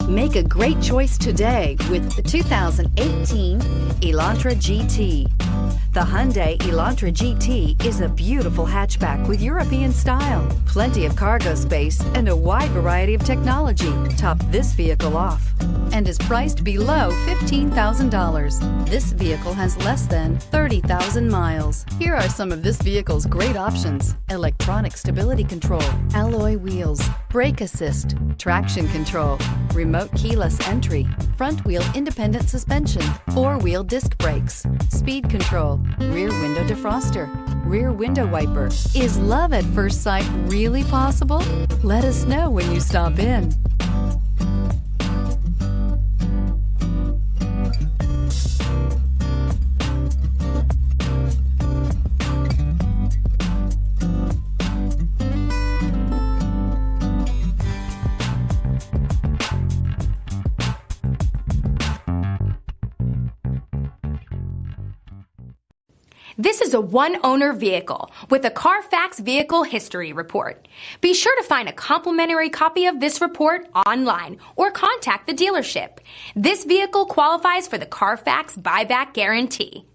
Make a great choice today with the 2018 Elantra GT. The Hyundai Elantra GT is a beautiful hatchback with European style, plenty of cargo space, and a wide variety of technology top this vehicle off, and is priced below $15,000. This vehicle has less than 30,000 miles. Here are some of this vehicle's great options: electronic stability control, alloy wheels, brake assist, traction control, remote keyless entry, front wheel independent suspension, four-wheel disc brakes, speed control, rear window defroster, rear window wiper. Is love at first sight really possible? Let us know when you stop in. This is a one-owner vehicle with a CARFAX Vehicle History Report. Be sure to find a complimentary copy of this report online or contact the dealership. This vehicle qualifies for the CARFAX Buyback Guarantee.